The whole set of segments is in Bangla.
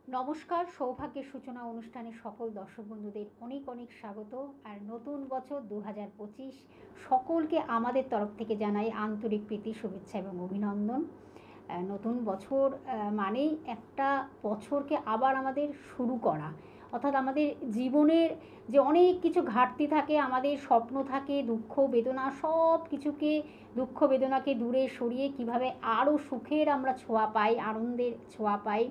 নমস্কার, সৌভাগ্যের সূচনা অনুষ্ঠানে সকল দর্শক বন্ধুদের অনেক অনেক স্বাগত। আর নতুন বছর 2025 সকলকে আমাদের তরফ থেকে জানাই আন্তরিক প্রীতি, শুভেচ্ছা এবং অভিনন্দন। নতুন বছর মানেই একটা বছরকে আবার আমাদের শুরু করা, অর্থাৎ আমাদের জীবনের যে অনেক কিছু ঘাটতি থাকে, আমাদের স্বপ্ন থাকে, দুঃখ বেদনা সব কিছুকে, দুঃখ বেদনাকে দূরে সরিয়ে কিভাবে আরও সুখের আমরা ছোঁয়া পাই, আনন্দের ছোঁয়া পাই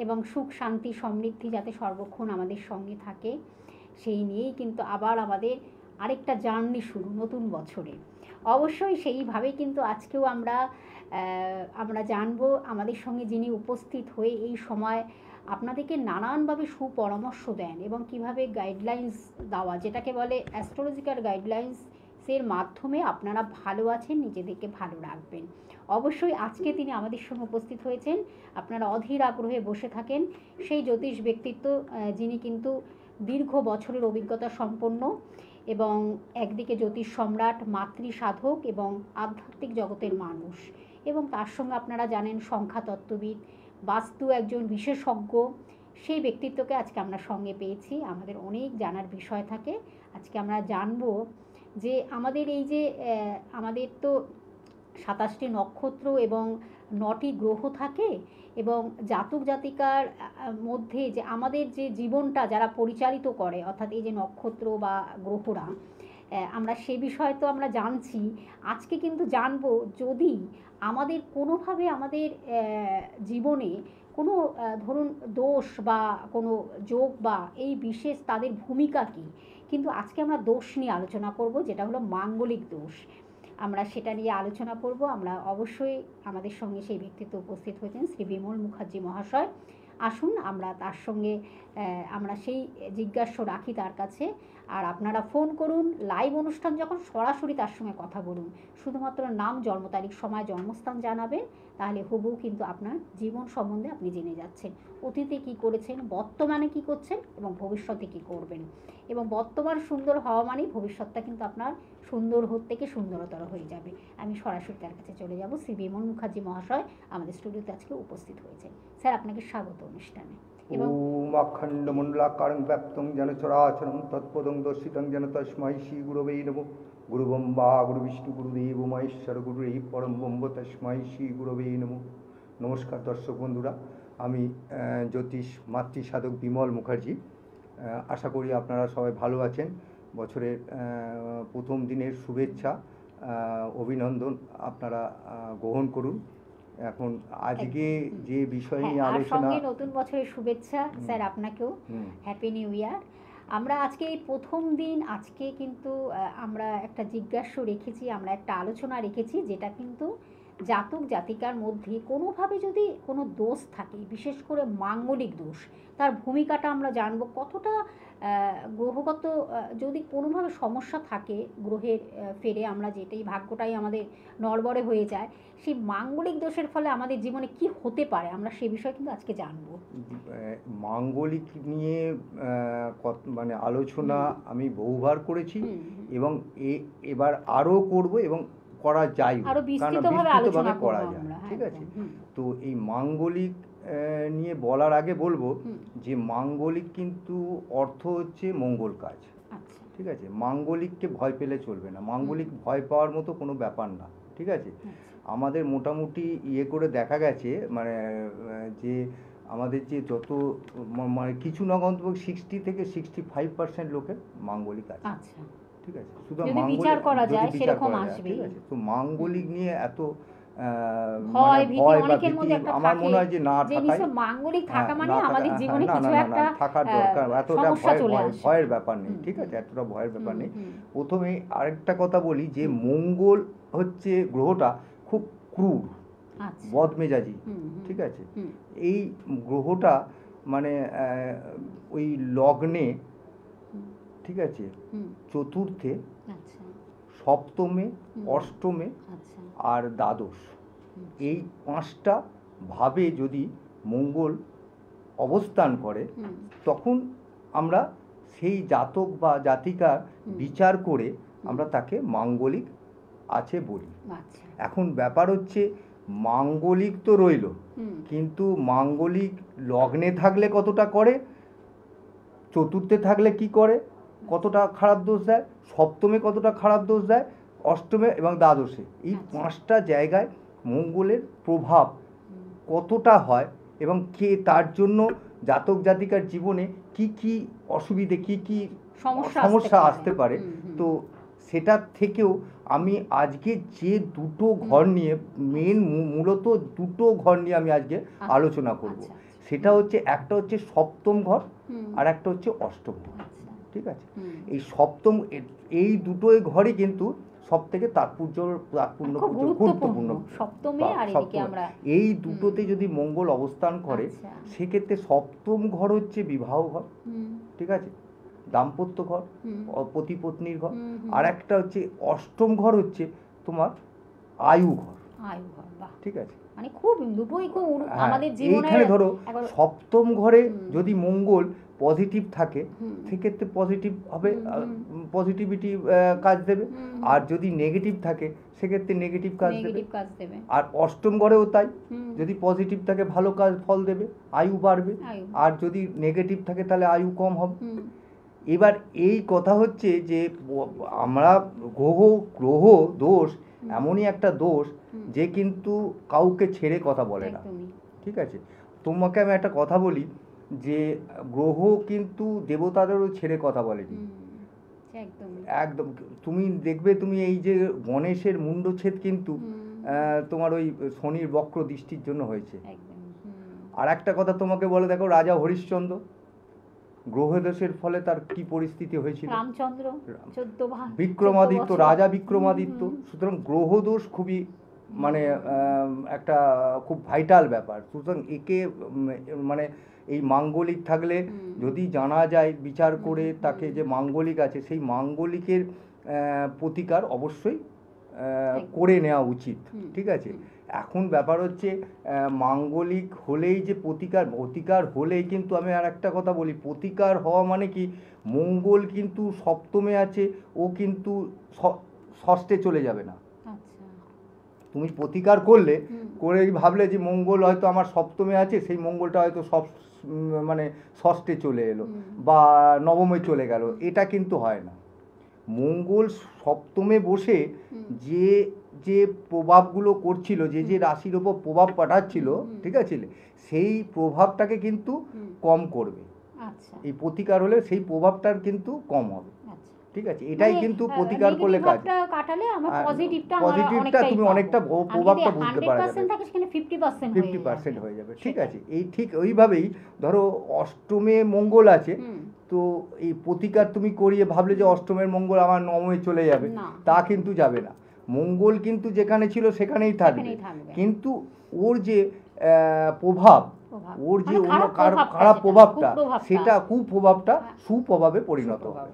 এবং সুখ শান্তি সমৃদ্ধি যাতে সর্বক্ষণ আমাদের সঙ্গে থাকে, সেই নিয়েই কিন্তু আবার আমাদের আরেকটা জার্নি শুরু নতুন বছরে। অবশ্যই সেইভাবেই কিন্তু আজকেও আমরা জানবো আমাদের সঙ্গে যিনি উপস্থিত হয়ে এই সময় আপনাদেরকে নানানভাবে সুপরামর্শ দেন এবং কিভাবে গাইডলাইন্স দেওয়া, যেটাকে বলে অ্যাস্ট্রোলজিক্যাল গাইডলাইন্সের মাধ্যমে আপনারা ভালো আছেন, নিজেদেরকে ভালো রাখবেন। অবশ্যই আজকে তিনি আমাদের সঙ্গে উপস্থিত হয়েছেন। আপনারা অধীর আগ্রহে বসে থাকেন সেই জ্যোতিষ ব্যক্তিত্ব, যিনি কিন্তু দীর্ঘ বছরের অভিজ্ঞতা সম্পন্ন এবং একদিকে জ্যোতিষ সম্রাট, মাতৃ সাধক এবং আধ্যাত্মিক জগতের মানুষ, এবং তার সঙ্গে আপনারা জানেন সংখ্যাতত্ত্ববিদ, বাস্তু একজন বিশেষজ্ঞ। সেই ব্যক্তিত্বকে আজকে আমরা সঙ্গে পেয়েছি। আমাদের অনেক জানার বিষয় থাকে। আজকে আমরা জানবো যে আমাদের এই যে আমাদের তো 27টি নক্ষত্র এবং 9টি গ্রহ থাকে, এবং জাতক জাতিকার মধ্যে যে আমাদের যে জীবনটা যারা পরিচালিত করে, অর্থাৎ এই যে নক্ষত্র বা গ্রহরা, আমরা সে বিষয়ে তো আমরা জানছি। আজকে কিন্তু জানবো যদি আমাদের কোনোভাবে আমাদের জীবনে কোনো ধরুন দোষ বা কোনো যোগ বা এই বিশেষ তাদের ভূমিকা কী। কিন্তু আজকে আমরা দোষ নিয়ে আলোচনা করব, যেটা হলো মাঙ্গলিক দোষ। আমরা সেটা নিয়ে আলোচনা করব। আমরা অবশ্যই আমাদের সঙ্গে সেই ব্যক্তিত্ব উপস্থিত হয়েছেন শ্রী বিমল মুখার্জি মহাশয়। আসুন আমরা তার সঙ্গে আমরা সেই জিজ্ঞাসা রাখি তার কাছে। আর আপনারা ফোন করুন, লাইভ অনুষ্ঠান যখন সরাসরি তার সঙ্গে কথা বলুন, শুধুমাত্র নাম, জন্ম তারিখ, সময়, জন্মস্থান জানাবেন, তাহলে হুবহু কিন্তু আপনার জীবন সম্বন্ধে আপনি জেনে যাচ্ছেন। অতীতে কী করেছেন, বর্তমানে কী করছেন এবং ভবিষ্যতে কী করবেন। এবং বর্তমান সুন্দর হওয়া মানেই ভবিষ্যৎটা কিন্তু আপনার সুন্দর থেকে সুন্দরতর হয়ে যাবে। আমি সরাসরি তার কাছে চলে যাব। শ্রী বিমল মুখার্জি মহাশয় আমাদের স্টুডিওতে আজকে উপস্থিত হয়েছেন। স্যার, আপনাকে স্বাগত অনুষ্ঠানে। ওম অখণ্ডমণ্ডলাকারং ব্যাপ্তং যেন চরাচরং তৎপদং দর্শিতং যেন তস্मै শ্রী গুরবে নমঃ। গুরু ব্রহ্মা গুরু বিষ্ণু গুরুদেব মহেশ্বর গুরুরেই পরম ব্রহ্ম তস্मै শ্রী গুরবে নমঃ। নমস্কার দর্শক বন্ধুরা, আমি জ্যোতিষ মাতৃ সাধক বিমল মুখার্জি। আশা করি আপনারা সবাই ভালো আছেন। বছরের প্রথম দিনের শুভেচ্ছা, অভিনন্দন আপনারা গ্রহণ করুন। এখন আজকে যে বিষয় নিয়ে আলোচনা, সঙ্গে নতুন বছরের শুভেচ্ছা স্যার আপনাকেও, হ্যাপি নিউ ইয়ার। আমরা আজকে এই প্রথম দিন, আজকে কিন্তু আমরা একটা জিজ্ঞাসা রেখেছি, আমরা একটা আলোচনা রেখেছি, যেটা কিন্তু জাতক জাতিকার মধ্যে কোনোভাবে যদি কোনো দোষ থাকে, বিশেষ করে মাঙ্গলিক দোষ, তার ভূমিকাটা আমরা জানবো। কতটা গ্রহগত যদি কোনোভাবে সমস্যা থাকে গ্রহের ফেরে, আমরা যেটাই ভাগ্যটাই আমাদের নড়বড়ে হয়ে যায়, সেই মাঙ্গলিক দোষের ফলে আমাদের জীবনে কি হতে পারে, আমরা সে বিষয়ে কিন্তু আজকে জানবো। মাঙ্গলিক নিয়ে মানে আলোচনা আমি বহুবার করেছি এবং এবার আরও করব এবং করা যায়, কারণ বিস্তৃতভাবে করা যায়। ঠিক আছে, তো এই মাঙ্গলিক নিয়ে বলার আগে বলবো যে মাঙ্গলিক কিন্তু অর্থ হচ্ছে মঙ্গল কাজ। ঠিক আছে, মাঙ্গলিককে ভয় পেলে চলবে না, মাঙ্গলিক ভয় পাওয়ার মতো কোনো ব্যাপার না। ঠিক আছে, আমাদের মোটামুটি করে দেখা গেছে, মানে যে আমাদের যে যত মানে কিছু না অন্তত 60 থেকে 65% লোকের মাঙ্গলিক আছে। ঠিক আছে, শুধু বিচার করা যায় সেরকম আসবে। ঠিক আছে, তো মাঙ্গলিক নিয়ে এত ভয় বা ভীতি আমার মনে হয় যে না থাকাই, মাঙ্গলিক থাকা মানে আমাদের জীবনে কিছু একটা থাকার দরকার, এতটা ভয়ের ব্যাপার নেই। ঠিক আছে, এতটা ভয়ের ব্যাপার নেই। প্রথমে আরেকটা কথা বলি যে মঙ্গল হচ্ছে গ্রহটা খুব ক্রূর, বদমেজাজি। ঠিক আছে, এই গ্রহটা মানে ওই লগ্নে, ঠিক আছে, চতুর্থে, সপ্তমে, অষ্টমে আর দ্বাদশ, এই 5টা ভাবে যদি মঙ্গল অবস্থান করে, তখন আমরা সেই জাতক বা জাতিকার বিচার করে আমরা তাকে মাঙ্গলিক আছে বলি। এখন ব্যাপার হচ্ছে মাঙ্গলিক তো রইল, কিন্তু মাঙ্গলিক লগ্নে থাকলে কতটা করে, চতুর্থে থাকলে কি করে, কতটা খারাপ দোষ দেয়, সপ্তমে কতটা খারাপ দোষ দেয়, অষ্টমে এবং দ্বাদশে, এই 5টা জায়গায় মঙ্গলের প্রভাব কতটা হয় এবং কে তার জন্য জাতক জাতিকার জীবনে কি কি অসুবিধে, কি কি সমস্যা আসতে পারে। তো সেটার থেকেও আমি আজকে যে দুটো ঘর নিয়ে মূলত দুটো ঘর নিয়ে আমি আজকে আলোচনা করব। সেটা হচ্ছে, একটা হচ্ছে সপ্তম ঘর আর একটা হচ্ছে অষ্টম ঘর। ঠিক আছে, এই সপ্তম, এই দুটোই ঘরই কিন্তু সব থেকে গুরুত্বপূর্ণ। এই দুটোতে যদি মঙ্গল অবস্থান করে সেক্ষেত্রে সপ্তম ঘর হচ্ছে বিবাহ ঘর, ঠিক আছে, দাম্পত্য ঘর, পতি পত্নীর ঘর। আর একটা হচ্ছে অষ্টম ঘর হচ্ছে তোমার আয়ু ঘর। ঠিক আছে, মানে খুব দুটোই খুব আমাদের জীবনে। এইখানে ধরো সপ্তম ঘরে যদি মঙ্গল পজিটিভ থাকে সেক্ষেত্রে পজিটিভ হবে, পজিটিভিটি কাজ দেবে। আর যদি নেগেটিভ থাকে সেক্ষেত্রে নেগেটিভ কাজ দেবে। আর অষ্টম ঘরেও তাই, যদি পজিটিভ থাকে ভালো কাজ ফল দেবে, আয়ু বাড়বে। আর যদি নেগেটিভ থাকে তাহলে আয়ু কম হবে। এবার এই কথা হচ্ছে যে আমরা গ্রহ দোষ এমনই একটা দোষ যে কিন্তু কাউকে ছেড়ে কথা বলে না। ঠিক আছে, তোমাকে আমি একটা কথা বলি যে গ্রহ কিন্তু দেবতাদেরও ছেড়ে কথা বলেনি একদম। তুমি দেখবে, তুমি এই যে গণেশের মুন্ডচ্ছেদ কিন্তু তোমার ওই শনির বক্র দৃষ্টির জন্য হয়েছে। আর একটা কথা তোমাকে বলে দেখো, রাজা হরিশ্চন্দ্র গ্রহদোষের ফলে তার কি পরিস্থিতি হয়েছিল, রামচন্দ্র বিক্রমাদিত্য, রাজা বিক্রমাদিত্য। সুতরাং গ্রহদোষ খুবই মানে একটা খুব ভাইটাল ব্যাপার। সুতরাং একে মানে এই মাঙ্গলিক থাকলে যদি জানা যায় বিচার করে তাকে যে মাঙ্গলিক আছে, সেই মাঙ্গলিকের প্রতিকার অবশ্যই করে নেওয়া উচিত। ঠিক আছে, এখন ব্যাপার হচ্ছে মাঙ্গলিক হলেই যে প্রতিকার হলেই কিন্তু, আমি আর একটা কথা বলি, প্রতিকার হওয়া মানে কি, মঙ্গল কিন্তু সপ্তমে আছে, ও কিন্তু ষষ্ঠে চলে যাবে না। তুমি প্রতিকার করে ভাবলে যে মঙ্গল হয়তো আমার সপ্তমে আছে, সেই মঙ্গলটা হয়তো মানে ষষ্ঠে চলে এলো বা নবমে চলে গেল, এটা কিন্তু হয় না। মঙ্গল সপ্তমে বসে যে যে প্রভাবগুলো করছিল, যে রাশির ওপর প্রভাব পাঠাচ্ছিল, ঠিক আছে, সেই প্রভাবটাকে কিন্তু কম করবে। এই প্রতিকার হলে সেই প্রভাবটার কিন্তু কম হবে। ঠিক আছে, এটাই কিন্তু প্রতিকার করলে কাজ। পজিটিভটা তুমি অনেকটা প্রভাবটা বুঝতে পারবে, 50% হয়ে যাবে। ঠিক আছে, এই ঠিক ওইভাবেই ধরো অষ্টমে মঙ্গল আছে, তো এই প্রতিকার তুমি করিয়ে ভাবলে যে অষ্টমের মঙ্গল আমার নবমে চলে যাবে, তা কিন্তু যাবে না। মঙ্গল কিন্তু যেখানে ছিল সেখানেই থাকবে, কিন্তু ওর যে প্রভাব, ওর যে অন্য খারাপ প্রভাবটা, সেটা কুপ্রভাবটা সুপ্রভাবে পরিণত হবে।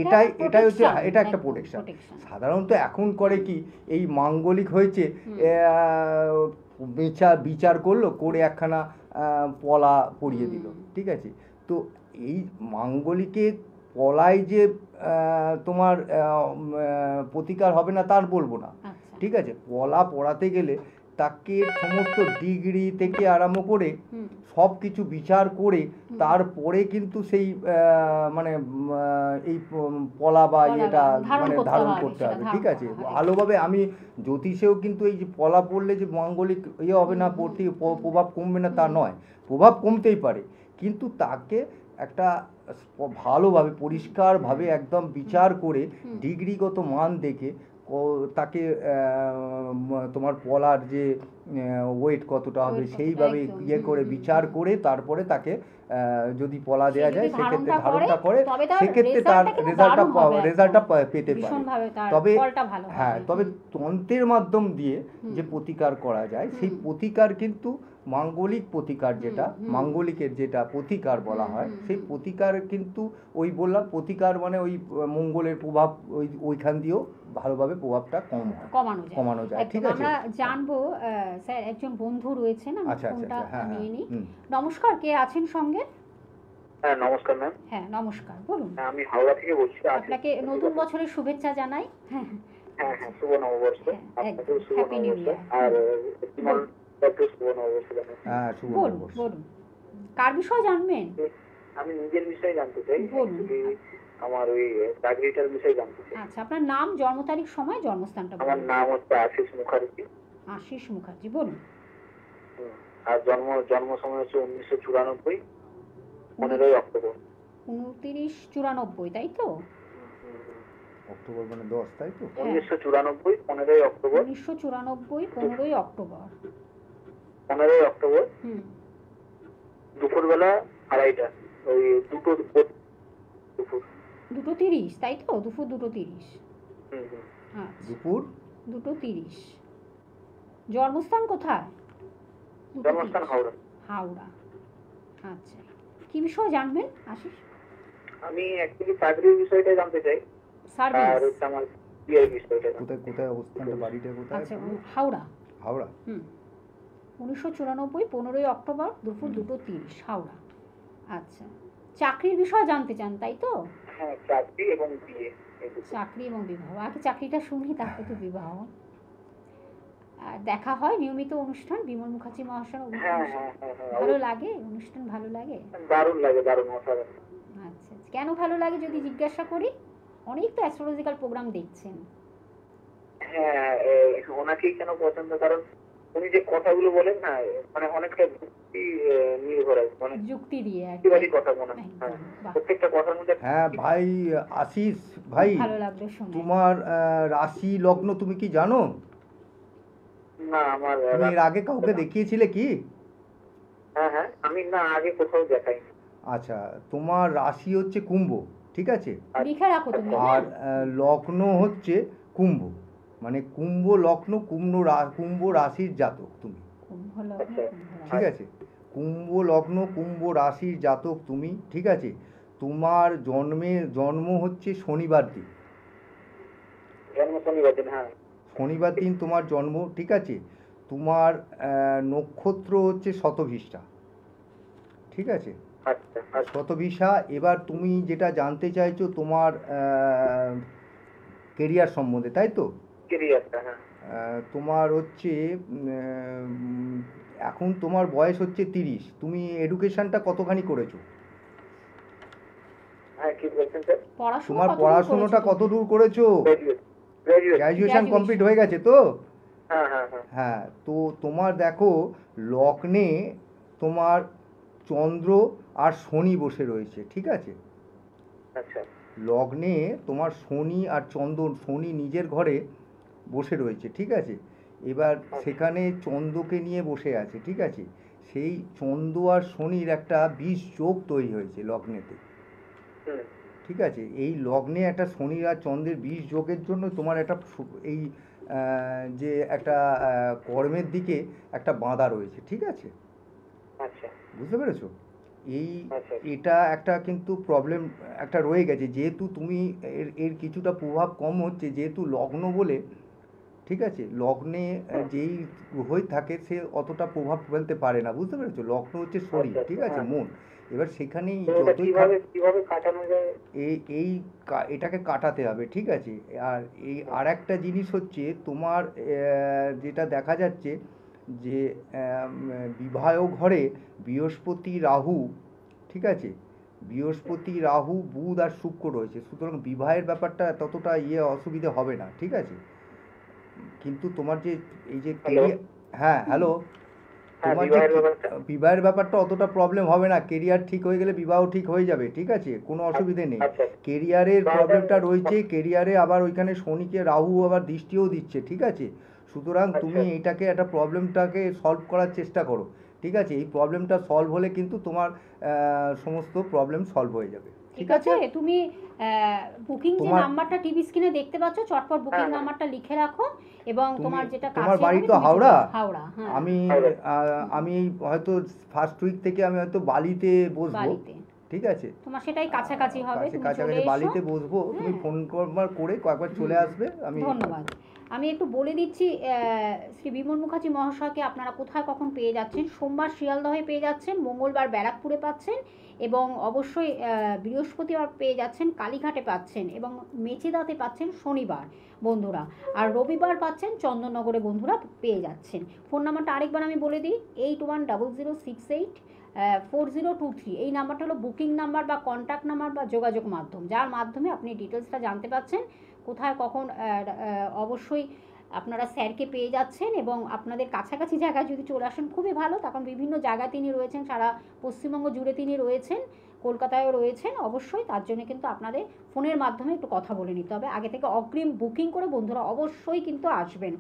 এটাই হচ্ছে, এটা একটা প্রোটেকশন। সাধারণত এখন করে কি, এই মাঙ্গলিক হয়েছে, বিচার করলো, করে একখানা পলা পরিয়ে দিল। ঠিক আছে, তো এই মাঙ্গলিকে পলায় যে তোমার প্রতিকার হবে না তার বলবো না। ঠিক আছে, পলা পড়াতে গেলে তাকে সমস্ত ডিগ্রি থেকে আরম্ভ করে সব কিছু বিচার করে তারপরে কিন্তু সেই মানে এই পলা বা এটা মানে ধারণ করতে হবে। ঠিক আছে, ভালোভাবে। আমি জ্যোতিষেও কিন্তু এই যে পলা পড়লে যে মাঙ্গলিক হবে না, প্রভাব কমবে না তা নয়, প্রভাব কমতেই পারে, কিন্তু তাকে একটা ভালোভাবে পরিষ্কারভাবে একদম বিচার করে ডিগ্রিগত মান দেখে তাকে তোমার পলার যে ওয়েট কতটা হবে সেইভাবে ইয়ে করে বিচার করে তারপরে তাকে যদি পলা দেওয়া যায়, সেক্ষেত্রে ধারণটা করে, সেক্ষেত্রে তার রেজাল্টটা পেতে পারে। তবে তন্ত্রের মাধ্যম দিয়ে যে প্রতিকার করা যায়, সেই প্রতিকার কিন্তু মাঙ্গলিক প্রতিকার, যেটা মাঙ্গলিকের যেটা প্রতিকার বলা হয়, সেই প্রতিকার কিন্তু ওই বললাম, প্রতিকার মানে ওই মঙ্গলের প্রভাব ওইখান দিয়েও ভালোভাবে প্রভাবটা কমানো যায়। ঠিক আছে, আমরা জানবো স্যার, একজন বন্ধু রয়েছেন, ফোনটা নিয়ে নিই। নমস্কার, কে আছেন সঙ্গে? হ্যাঁ নমস্কার ম্যাম। হ্যাঁ নমস্কার, বলুন। আমি হাওড়া থেকে বলছি। আপনাকে নতুন বছরের শুভেচ্ছা জানাই। হ্যাঁ শুভ নববর্ষ, আপনাকেও শুভ নববর্ষ। আর ডক্টর সুবর্ণবাবু ছিলেন। হ্যাঁ বলুন সুবর্ণবর্ষ। বলুন কার বিষয়ে জানবেন? আমি নিজের বিষয়ে জানতে চাই। বলুন। Actually, আমার ওই চাকরিটার বিষয়ে জানতে চাই। আচ্ছা, আপনার নাম, জন্ম তারিখ, সময়, জন্মস্থানটা আমার বলুন। নাম হচ্ছে আশিস মুখার্জি। আশিস মুখার্জি, বলুন। হুম। আর জন্ম সময় হচ্ছে 1994, 15ই অক্টোবর। 2994, তাই তো? অক্টোবর মানে 10, তাই তো? 1994, 15ই অক্টোবর। 1994, 15ই অক্টোবর। 15ই অক্টোবর হুম। দুপুরবেলা 2:30টা, ওই দুপুর। 2:30, তাই তো? দুপুর 2:30। হুম হুম। আচ্ছা, দুপুর 2:30। জন্মস্থান কোথায়? জন্মস্থান 2:30। হাওড়া। হাওড়া। আচ্ছা, কি বিষয় জানবেন আশিস? আমি অ্যাকচুয়ালি চাকরির বিষয়টা জানতে চাই, আর সার্ভিস। হচ্ছে আমার বিয়ের বিষয়টা জানতে কোথায় কোথায় অবস্থানটা, বাড়িটা কোথায়? আচ্ছা, হাওড়া। হাওড়া। হুম। 1994, 15ই অক্টোবর, দুপুর 2:30, হাওড়া। আচ্ছা, চাকরির বিষয়ে জানতে চান, তাই তো? চাই। হ্যাঁ, চাকরি এবং বিয়ে এই দুটো। চাকরি এবং বিবাহ। আগে চাকরিটা শুনি, তারপরে তো বিবাহ। আর দেখা হয় নিয়মিত অনুষ্ঠান বিমল মুখার্জি মহাশয় হ্যাঁ অনুষ্ঠান। হ্যাঁ হ্যাঁ হ্যাঁ, ভালো অবশ্যই। লাগে অনুষ্ঠান? ভালো লাগে? দারুণ লাগে, দারুণ অসাধারণ। আচ্ছা, কেন ভালো লাগে যদি জিজ্ঞাসা করি? অনেক তো অ্যাস্ট্রোলজিক্যাল প্রোগ্রাম দেখছেন। হ্যাঁ, ওনাকেই কেন পছন্দ, কারণ উনি যে কথাগুলো বলেন না, মানে অনেকটা যুক্তি নির্ভর আছে, মানে যুক্তি দিয়ে আর কি। যুক্তিবাদী কথা মনে হয়। একদম, হ্যাঁ, বাহ। প্রত্যেকটা কথার মধ্যে। হ্যাঁ ভাই আশিস ভাই, ভালো লাগলো শুনে। তোমার রাশি লগ্ন তুমি কি জানো? না, আমার তুমি এর আগে কাউকে দেখিয়েছিলে কি? হ্যাঁ হ্যাঁ, আমি না আগে কোথাও দেখাইনি। আচ্ছা, তোমার রাশি হচ্ছে কুম্ভ, ঠিক আছে? লিখে রাখো তুমি। আর হ্যাঁ? লগ্ন হচ্ছে কুম্ভ, মানে কুম্ভ লগ্ন, কুম্ভ রাশির জাতক তুমি, কুম্ভ লগ্ন, আচ্ছা। কুম্ভ রাশি। ঠিক আছে? কুম্ভ লগ্ন কুম্ভ রাশির জাতক তুমি, ঠিক আছে? তোমার জন্ম হচ্ছে শনিবার দিন, জন্ম শনিবার দিন। হ্যাঁ, শনিবার দিন তোমার জন্ম, ঠিক আছে? তোমার নক্ষত্র হচ্ছে শতভিষা, ঠিক আছে? আচ্ছা আচ্ছা। শতভিষা। এবার তুমি যেটা জানতে চাইছো তোমার কেরিয়ার সম্বন্ধে, তাই তো? কেরিয়ারটা, হ্যাঁ। তোমার হচ্ছে এখন তোমার বয়স হচ্ছে 30, তুমি এডুকেশনটা কতখানি করেছো? হ্যাঁ, কি বলছেন স্যার? তোমার কতদূর পড়াশোনাটা করেছো কত তুমি? দূর করেছো? গ্র্যাজুয়েট। Graduation Graduation। কমপ্লিট হয়ে গেছে তো? হ্যাঁ হ্যাঁ হ্যাঁ। হ্যাঁ, তো তোমার দেখো লগ্নে তোমার চন্দ্র আর শনি বসে রয়েছে, ঠিক আছে? আচ্ছা লগ্নে তোমার শনি আর চন্দ্র, শনি নিজের ঘরে বসে রয়েছে, ঠিক আছে? এবার সেখানে চন্দ্রকে নিয়ে বসে আছে, ঠিক আছে? সেই চন্দ্র আর শনির একটা বিষ যোগ তৈরি হয়েছে লগ্নেতে, হুম। ঠিক আছে? এই লগ্নে একটা শনি আর চন্দ্রের বিষ যোগের জন্য তোমার একটা এই যে একটা কর্মের দিকে একটা বাঁধা রয়েছে, ঠিক আছে? আচ্ছা বুঝতে পেরেছো? এই আচ্ছা। এটা একটা কিন্তু প্রবলেম একটা রয়ে গেছে, যেহেতু তুমি এর কিছুটা প্রভাব কম হচ্ছে, যেহেতু লগ্ন বলে, ঠিক আছে? লগ্নে যেই গ্রহই থাকে সে অতটা প্রভাব ফেলতে পারে না, বুঝতে পেরেছো? লগ্ন হচ্ছে শরীর, আচ্ছা, ঠিক আছে, হ্যাঁ। মন। এবার সেখানেই তো ওটা যতই কিভাবে কাটানো যায়? এটাকে কাটাতে হবে, ঠিক আছে? আর এই আর একটা জিনিস হচ্ছে তোমার যেটা দেখা যাচ্ছে যে বিবাহ ঘরে বৃহস্পতি রাহু, ঠিক আছে? বৃহস্পতি রাহু বুধ আর শুক্র রয়েছে, সুতরাং বিবাহের ব্যাপারটা ততটা অসুবিধে হবে না, ঠিক আছে? কিন্তু তোমার যে এই যে কেরিয়ার, হ্যাঁ হ্যালো, হ্যাঁ, তোমার যে বিবাহের ব্যাপারটা। বিবাহের ব্যাপারটা অতটা প্রবলেম হবে না, কেরিয়ার ঠিক হয়ে গেলে বিবাহ ঠিক হয়ে যাবে, ঠিক আছে? কোনো অসুবিধে নেই। আচ্ছা কেরিয়ারের বাবা- প্রবলেমটা রয়েছে, কেরিয়ারে আবার ওইখানে শনিকে রাহু আবার দৃষ্টিও দিচ্ছে, ঠিক আছে? সুতরাং তুমি আচ্ছা। এটাকে একটা প্রবলেমটাকে সলভ করার চেষ্টা করো, ঠিক আছে? এই প্রবলেমটা সলভ হলে কিন্তু তোমার সমস্ত প্রবলেম সলভ হয়ে যাবে, ঠিক আছে, তুমি বুকিং যে তোমার- নাম্বারটা টিভি স্ক্রিনে দেখতে পাচ্ছ, চটপট বুকিং হ্যাঁ। নাম্বারটা লিখে রাখো এবং তোমার যেটা কাছে তোমার বাড়ি হবে তো তুমি হাওড়া? চলে- হাওড়া, হ্যাঁ। আমি হয়তো ফার্স্ট উইক থেকে আমি হয়তো বালিতে বসবো, বালিতে ঠিক আছে? তোমার সেটাই কাছাকাছি হবে, তুমি চলে কাছাকাছি এসো। বালিতে বসবো, তুমি হ্যাঁ। ফোন করে কয়েকবার চলে আসবে, আমি ধন্যবাদ। আমি একটু বলে দিচ্ছি শ্রী বিমল মুখার্জি মহাশয়কে আপনারা কোথায় কখন পেয়ে যাচ্ছেন। সোমবার শিয়ালদহে পেয়ে যাচ্ছেন, মঙ্গলবার ব্যারাকপুরে পাচ্ছেন, এবং অবশ্যই বৃহস্পতিবার পেয়ে যাচ্ছেন কালীঘাটে পাচ্ছেন, এবং মেচেদাতে পাচ্ছেন শনিবার বন্ধুরা, আর রবিবার পাচ্ছেন চন্দননগরে বন্ধুরা পেয়ে যাচ্ছেন। ফোন নাম্বারটা আরেকবার আমি বলে দিই, 8100684023। এই নাম্বারটা হলো বুকিং নাম্বার বা কন্ট্যাক্ট নাম্বার বা যোগাযোগ মাধ্যম, যার মাধ্যমে আপনি ডিটেলসটা জানতে পাচ্ছেন কোথায় কখন। অবশ্যই আপনারা স্যারকে পেয়ে যাচ্ছেন, এবং আপনাদের কাছাকাছি জায়গায় যদি চলে আসেন খুবই ভালো, তখন বিভিন্ন জায়গায় তিনি রয়েছেন, সারা পশ্চিমবঙ্গ জুড়ে তিনি রয়েছেন, কলকাতায়ও রয়েছেন। অবশ্যই তার জন্য কিন্তু আপনাদের ফোনের মাধ্যমে একটু কথা বলে নিতে হবে, আগে থেকে অগ্রিম বুকিং করে বন্ধুরা অবশ্যই কিন্তু আসবেন।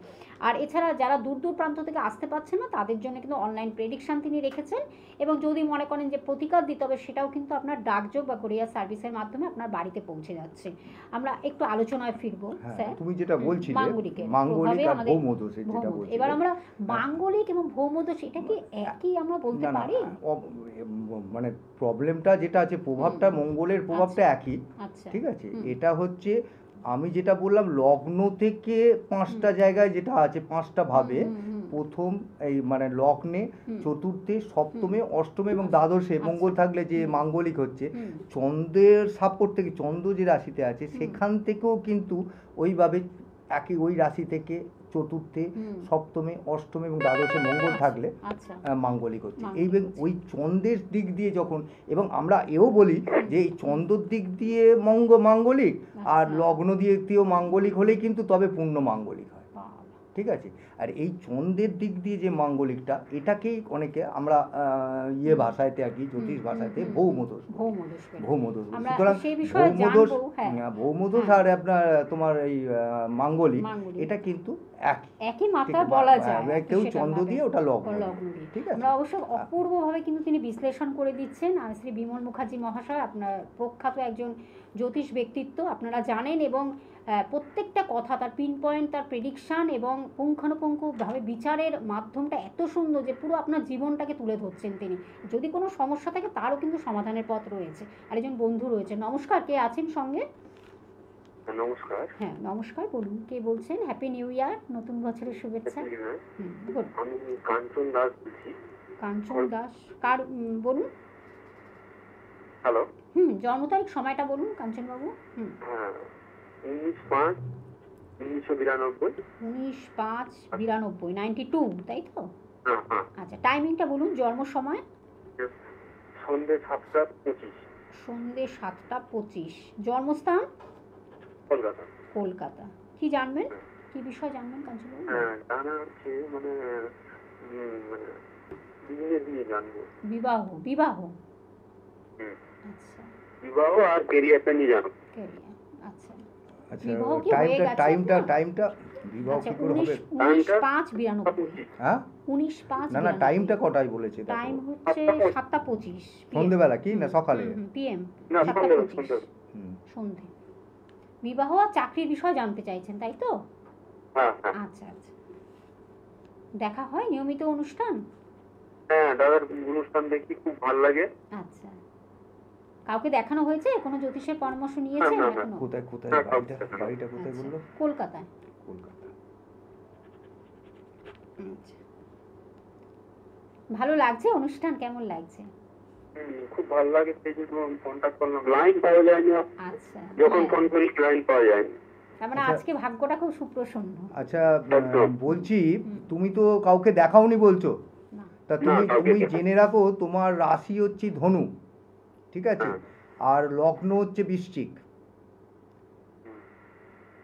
আর এছাড়া যারা দূর দূর প্রান্ত থেকে আসতে পারছেন না তাদের জন্য কিন্তু অনলাইন প্রেডিকশান তিনি রেখেছেন, এবং যদি মনে করেন যে প্রতিকার দিতে হবে সেটাও কিন্তু আপনার ডাকযোগ বা কুরিয়ার সার্ভিসের মাধ্যমে আপনার বাড়িতে পৌঁছে যাচ্ছে। আমরা একটু আলোচনায় ফিরবো স্যার। তুমি যেটা বলছিলে মাঙ্গলিক আর ভৌমদোষ, যেটা বলছিলে, এবার আমরা মাঙ্গলিক এবং ভৌমদোষ এটা কি একই আমরা বলতে পারি? মানে প্রবলেমটা যেটা আছে, প্রভাবটা মঙ্গলের প্রভাবটা একই, ঠিক আছে। এটা হচ্ছে আমি যেটা বললাম, লগ্ন থেকে 5টা জায়গায় যেটা আছে, 5টা ভাবে, প্রথম এই মানে লগ্নে, চতুর্থে, সপ্তমে, অষ্টমে এবং দ্বাদশে মঙ্গল থাকলে যে মাঙ্গলিক হচ্ছে, চন্দ্রের সাপোর্ট থেকে, চন্দ্র যে রাশিতে আছে সেখান থেকেও কিন্তু ওইভাবে একই ওই রাশি থেকে চতুর্থে, সপ্তমে, অষ্টমে এবং দ্বাদশে মঙ্গল থাকলে মাঙ্গলিক হচ্ছে। এই ওই চন্দ্রের দিক দিয়ে যখন, এবং আমরা এও বলি যে এই চন্দ্রের দিক দিয়ে মাঙ্গলিক আর লগ্ন দিয়েও মাঙ্গলিক হলেই কিন্তু তবে পূর্ণ মাঙ্গলিক হয়, ঠিক আছে। আর এই চন্দ্রের দিক দিয়ে যে মাঙ্গলিকটা, এটাকেই অনেকে আমরা ভাষাতে আর কি, জ্যোতিষ ভাষাতে ভৌমদোষ। সুতরাং ভৌমদোষ আর আপনার তোমার এই মাঙ্গলিক, এটা কিন্তু একই মাত্রায় বলা যায়, কেউ চন্দ্র দিয়ে ওটা লগ্ন, ঠিক আছে। আমরা অবশ্য অপূর্বভাবে কিন্তু তিনি বিশ্লেষণ করে দিচ্ছেন। আর শ্রী বিমল মুখার্জি মহাশয় আপনার প্রখ্যাত একজন জ্যোতিষ ব্যক্তিত্ব, আপনারা জানেন, এবং প্রত্যেকটা কথা তার পিন পয়েন্ট, তার প্রেডিকশান এবং পুঙ্খানুপুঙ্খভাবে বিচারের মাধ্যমটা এত সুন্দর যে পুরো আপনার জীবনটাকে তুলে ধরছেন তিনি। যদি কোনো সমস্যা থাকে তারও কিন্তু সমাধানের পথ রয়েছে। আরেকজন বন্ধু রয়েছে, নমস্কার, কে আছেন সঙ্গে? নমস্কার। হ্যাঁ নমস্কার, বলুন কে বলছেন? হ্যাপি নিউ ইয়ার, নতুন বছরের শুভেচ্ছা। আমি কাঞ্চন দাস বলছি। কাঞ্চন দাস, কার বলুন? হ্যালো। জন্ম তারিখ সময়টা বলুন কাঞ্চন বাবু। হ্যাঁ, 19/5/1992। 19/5/92, 92, তাই তো? আচ্ছা, টাইমিংটা বলুন, জন্ম সময়? সন্ধ্যে 7টা 25। সন্ধ্যে 7টা 25। জন্মস্থান? কলকাতা। কলকাতা। কি জানবেন, কি বিষয় জানবেন কাঞ্চন বাবু? জানা হচ্ছে মানে বিয়ে দিয়ে জানবো। বিবাহ? আচ্ছা, বিবাহ আর ক্যারিয়ারটা নিয়ে জানবো। আচ্ছা, বিবাহ কি হয়ে গেছে? টাইমটা বিবাহ কি করে হবে? 19/5/92। হ্যাঁ, 19/5। না টাইমটা কটাই বলেছে? টাইম হচ্ছে 7টা 25। সন্ধ্যেবেলা কি না সকালে? পিএম। না, সন্ধ্যে। বিবাহ আর চাকরির বিষয় জানতে চাইছেন, তাই তো? আচ্ছা, দেখা হয় নিয়মিত অনুষ্ঠান? হ্যাঁ, দাদার অনুষ্ঠান দেখি, খুব ভালো লাগে। আচ্ছা, কাউকে দেখানো হয়েছে? কোনো জ্যোতিষের পরামর্শ নিয়েছেন এখনো? কোথায় বাড়িটা কোথায় বললো? কলকাতায়। আচ্ছা, ভালো লাগছে অনুষ্ঠান? কেমন লাগছে? খুব ভালো লাগে, সেই জন্য আমি কন্টাক্ট করলাম। লাইন পাওয়া যায় না। আচ্ছা, যখন ফোন করি লাইন পাওয়া যায় না। তার মানে আজকে ভাগ্যটা খুব সুপ্রসন্ন। আচ্ছা, বলছি তুমি তো কাউকে দেখাওনি বলছো, তা তুমি জেনে রাখো তোমার রাশি হচ্ছে ধনু, ঠিক আছে, আর লগ্ন হচ্ছে বৃশ্চিক,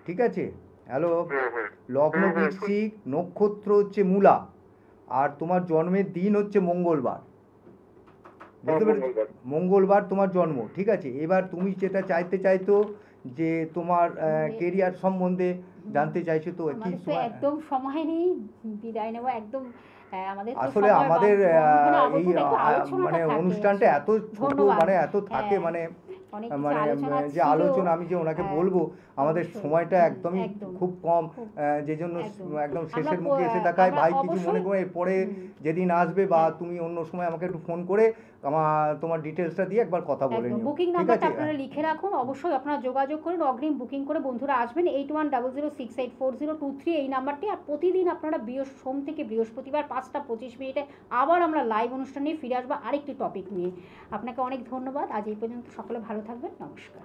ঠিক আছে। হ্যালো, লগ্ন বৃশ্চিক, নক্ষত্র হচ্ছে মূলা, আর তোমার জন্মের দিন হচ্ছে মঙ্গলবার, বুঝতে পেরেছো? মঙ্গলবার তোমার জন্ম, ঠিক আছে। এবার তুমি যেটা চাইতো যে তোমার কেরিয়ার সম্বন্ধে জানতে চাইছো, তো কি একদম সময় নেই, বিদায় নেব একদম। আসলে আমাদের এই মানে অনুষ্ঠানটা এত ছোট, মানে এত থাকে, মানে অনেক কিছু মানে আলোচনা যে ছিল। আলোচনা আমি যে ওনাকে বলবো, আমাদের অবশ্যই। সময়টা একদমই একদম। খুব কম, খুব যে জন্য একদম। একদম আমরা শেষের মুখে এসে দেখায়, আমরা ভাই কিছু অবশ্যই মনে করে এরপরে যেদিন আসবে বা তুমি অন্য সময় আমাকে একটু ফোন করে তোমার ডিটেলসটা দিয়ে একবার কথা বলে একদম নিও, বুকিং ঠিক নাম্বারটা আছে? আপনারা লিখে রাখুন, অবশ্যই আপনারা যোগাযোগ করুন, অগ্রিম বুকিং করে বন্ধুরা আসবেন 8100684023 এই নাম্বারটি। আর প্রতিদিন আপনারা সোম থেকে বৃহস্পতিবার 5:25 আবার আমরা লাইভ অনুষ্ঠানে ফিরে আসবো আরেকটি টপিক নিয়ে। আপনাকে অনেক ধন্যবাদ, আজ এই পর্যন্ত, সকলে ভালো থাকবেন, নমস্কার।